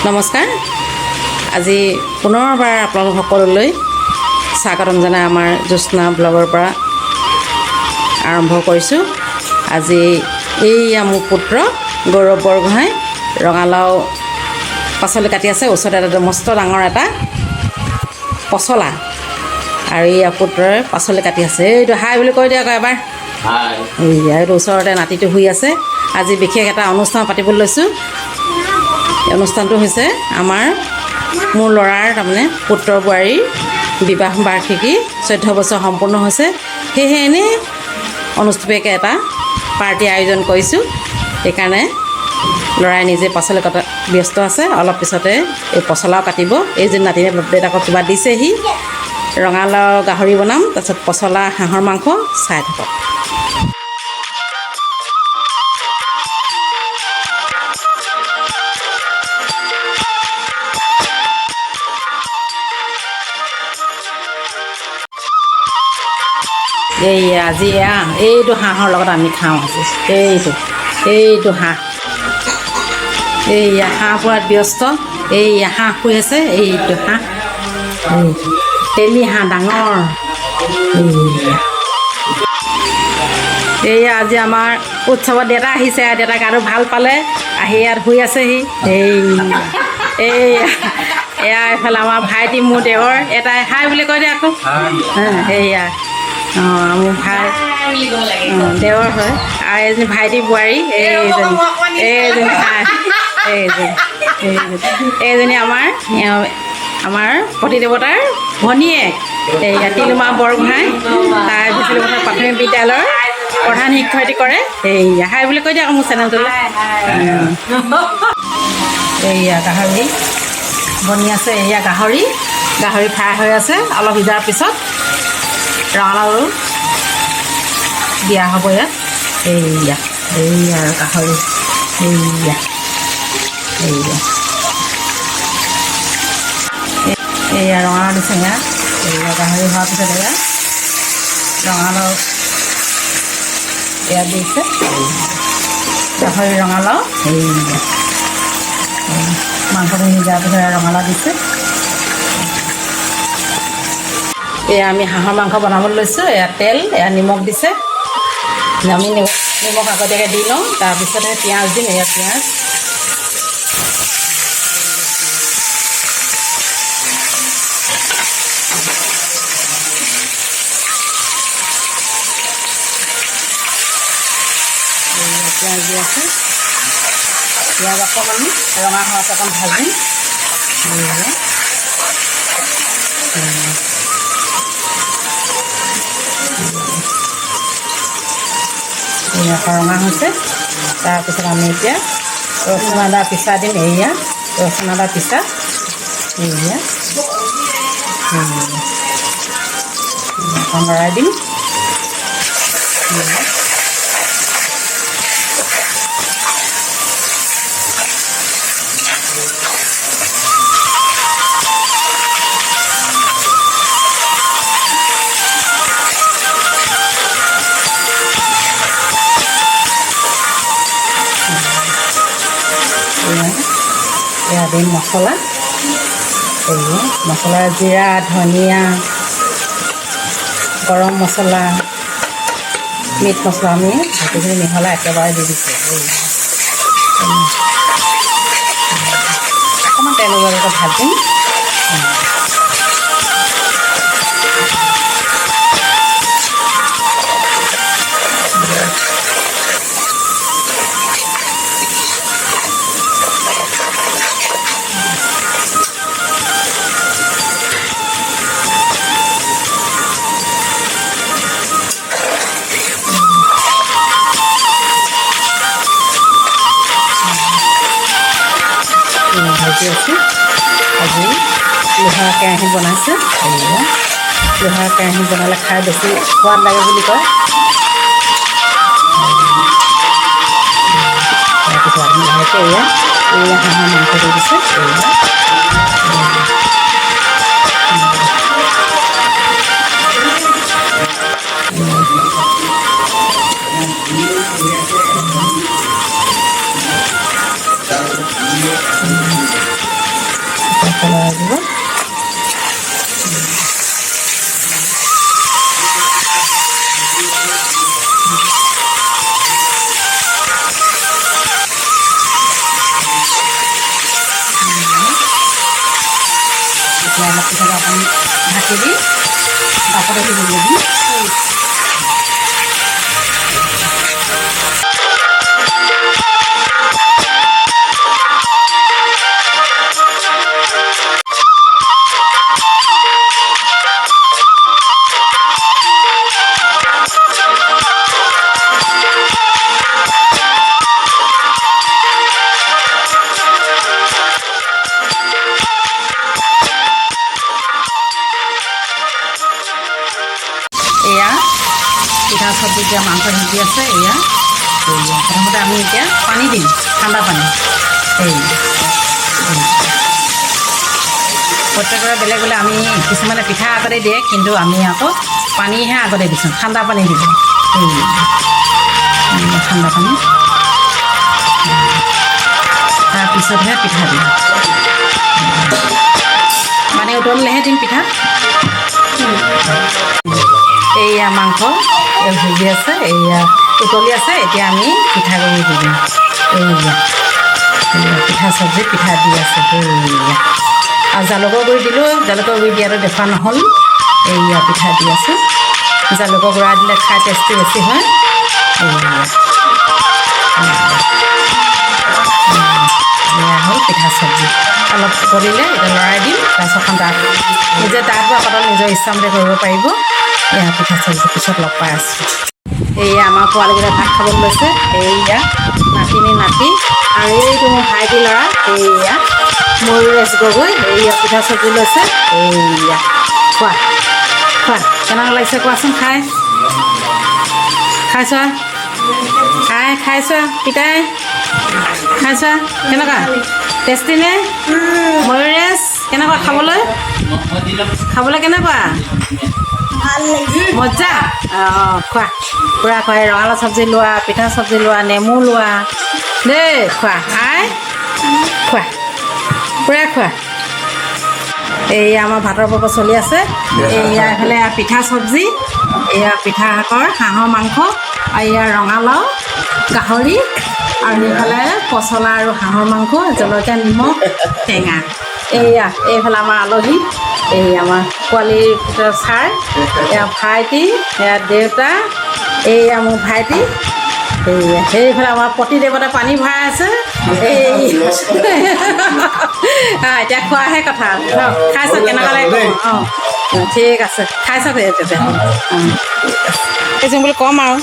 নমস্কাৰ। আজি পুনৰবাৰ আপোনালোক সকলোলৈ স্বাগতম জনাই আমাৰ জ্যোৎস্না ব্লগৰ পৰা আৰম্ভ কৰিছোঁ। আজি এইয়া মোৰ পুত্ৰ গৌৰৱ বৰগোহাঁই ৰঙালাও পাচলি কাটি আছে। ওচৰতে এটা মস্ত ডাঙৰ এটা পচলা আৰু এইয়া পুত্ৰই পাচলি কাটি আছে। এইটো হাই বুলি কৈ দিয়ক এবাৰ। এইয়া এইটো ওচৰতে নাতিটো শুই আছে। আজি বিশেষ এটা অনুষ্ঠান পাতিবলৈ লৈছোঁ। অনুষ্ঠানটো হৈছে মোৰ ল'ৰাৰ তাৰমানে পুত্ৰ বোৱাৰীৰ বিবাহ বাৰ্ষিকী 14 বছৰ সম্পূৰ্ণ হৈছে। সেয়েহে এনেই অনুষ্ঠুপীয়াকৈ এটা পাৰ্টি আয়োজন কৰিছোঁ। সেইকাৰণে ল'ৰাই নিজে পাচলি কটা ব্যস্ত আছে। অলপ পিছতে এই পচলাও কাটিব। এই যে নাতিনে দেউতাকক কিবা দিছেহি। ৰঙালাও গাহৰি বনাম, তাৰপিছত পচলা হাঁহৰ মাংস। চাই থাকক। আজি এইটো হাঁহৰ লগত আমি খাওঁ। এইটো হাঁহ। এইয়া হাঁহ পোৱাত ব্যস্ত। এইয়া হাঁহ শুই আছে। এইটো হাঁহ তেলী হাঁহ ডাঙৰ। এইয়া আজি আমাৰ উৎসৱত দেউতা আহিছে। দেউতা গাটো ভাল পালে আহি ইয়াত শুই আছেহি। এয়া এইফালে আমাৰ ভাইটি মোৰ দেৱৰ এটাই হাই বুলি কৈ দিয়ে আকৌ। সেয়া মোৰ ভাই দেৱৰ হয়। আৰু এজনী ভাইটি বোৱাৰী এইজনী আমাৰ পতিদেৱতাৰ ভনীয়েক এইয়া তিলুমা বৰগোহাঁই। তাই বিষ্ণুপথৰ প্ৰাথমিক বিদ্যালয়ৰ প্ৰধান শিক্ষয়িত্ৰী কৰে। এইয়া হাই বুলি কৈ দিয়ে আকৌ মোৰ চেনেলটোলৈ। এইয়া গাহৰি বনি আছে। এয়া গাহৰি ফ্ৰাই হৈ আছে। অলপ সিজাৰ পিছত ৰঙালাও দিয়া হ'ব ইয়াত। এইয়া আৰু গাহৰি। এইয়া ৰঙালাও দিছে ইয়াত। এইয়া গাহৰি হোৱাৰ পিছত এয়া ৰঙালাও ইয়াত দিছে। গাহৰি ৰঙালাও মাংসটো সিজাৰ পিছত ৰঙালাও দিছে। এয়া আমি হাঁহৰ মাংস বনাবলৈ লৈছোঁ। এয়া তেল, এয়া নিমখ দিছে। আমি নিমখ আগতীয়াকৈ দি লওঁ। তাৰপিছতহে পিঁয়াজ দিম। এয়া পিঁয়াজ। পিঁয়াজ দি আছে। পিঁয়াজ অকণমান ৰঙা হোৱাত অকণ ভাজিম। ৰঙা হৈছে। তাৰপিছত আমি এতিয়া ৰচুন আদা পিছা দিম। এয়া ৰচুন আদা পিছা। অকণ লৰাই দিম। এয়া দিম মছলা। মছলা জিৰা, ধনিয়া, গৰম মছলা, মিট মছলা আমি গোটেইখিনি মিহলাই একেবাৰে দি দিছোঁ। অকণমান তেল ওলোৱালৈকে ভাজিম। ভাজি আছোঁ। আজি লোহাৰ কেৰাহীত বনাইছে। লোহাৰ কেৰাহীত বনালে খাই বেছি সোৱাদ লাগে বুলি কয়। তাৰপিছত আমি লাহেকৈ এয়া হাঁহৰ মাংস দি দিছে। লৰাই দিব। এতিয়া অলপ পিছত অকণ ঢাকি দি তাপতে সিজিব দিম। এয়া পিঠা চব্জি এতিয়া মাংস সিজি আছে। এয়া প্ৰথমতে আমি এতিয়া পানী দিম, ঠাণ্ডা পানী। প্ৰত্যেকৰে বেলেগ বেলেগ, আমি কিছুমানে পিঠা আগতে দিয়ে, কিন্তু আমি আকৌ পানীহে আগতে দিছোঁ, ঠাণ্ডা পানী দিব। ঠাণ্ডা পানী তাৰপিছতহে পিঠা দিম। পানী উতলিলেহে দিম পিঠা। এইয়া মাংস ভাজি আছে, এইয়া উতলি আছে। এতিয়া আমি পিঠাগুড়ি দি দিম। এইয়া পিঠা চব্জি পিঠা দি আছে। এইয়া আৰু জালুকৰ গুড়ি দিলোঁ, জালুকৰ গুড়ি দিয়াটো দেখুওৱা নহ'ল। এইয়া পিঠা দি আছোঁ। জালুকৰ গুড়া দিলে খাই টেষ্টি বেছি হয়। এয়া হ'ল পিঠা চব্জি। অলপ উতলিলে এতিয়া লৰাই দিম। তাৰপিছত তাত নিজে তাত বা পাতল নিজৰ ইচ্ছামতে কৰিব পাৰিব। এয়া পিঠা চব্জি পিছত লগ পাই আছোঁ। এইয়া আমাৰ পোৱালীকেইটা ভাত খাবলৈ লৈছে। এইয়া নাতি আৰু এইটো মোৰ ভাইটি ল'ৰা, এইয়া ময়ূৰেশ গগৈ। এইয়া পিঠা চব্জি লৈছে। এইয়া খোৱা কেনেকুৱা লাগিছে কোৱাচোন খাই? খাইছোৱা? খাইছোৱা পিতাই? খাইছোৱা কেনেকুৱা? টেষ্টি নে? ময়ূৰেশ কেনেকুৱা খাবলৈ কেনেকুৱা? মজা। খোৱা পূৰা খোৱা। ৰঙালাও চব্জি লোৱা, পিঠা চব্জি লোৱা, নেমু লোৱা দেই। খোৱা খোৱা পূৰা খোৱা। এইয়া আমাৰ ভাতৰ পৰ্ব চলি আছে। এইয়া এইফালে পিঠা চব্জি, এয়া পিঠা শাকৰ হাঁহৰ মাংস, আৰু এয়া ৰঙালাও, গাহৰি, আৰু সেইফালে পচলা আৰু হাঁহৰ মাংস, জলকীয়া, নিমখ, টেঙা। এইফালে আমাৰ আলহী, এই আমাৰ পোৱালীৰ ভিতৰত ছাৰ, এয়া ভাইটি, এয়া দেউতা, এইয়া মোৰ ভাইটি। সেইফালে আমাৰ পতি দেৱতা পানী ভৰাই আছে। এতিয়া খোৱাহে কথা। খাইছ কেনেকুৱা লাগে? ঠিক আছে, খাইছ তেতিয়া বুলি ক'ম আৰু।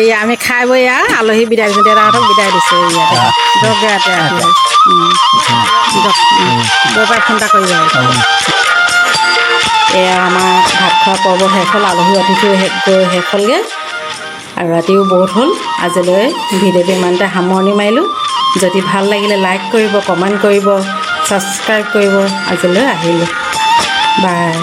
এইয়া আমি খাই বৈ আলহী বিদায় দিছোঁ। দেউতাহঁতক বিদায় দিছোঁ। পৰা ফোন এটা কৰিব আৰু। এয়া আমাৰ ভাত খোৱা পৰ্ব শেষ হ'ল। আলহী অতিথিও গৈ শেষ হ'লগৈ, আৰু ৰাতিও বহুত হ'ল। আজিলৈ ভিডিঅ'টো ইমানতে সামৰণি মাৰিলোঁ। যদি ভাল লাগিলে লাইক কৰিব, কমেণ্ট কৰিব, ছাবস্ক্ৰাইব কৰিব। আজিলৈ আহিলোঁ, বাই।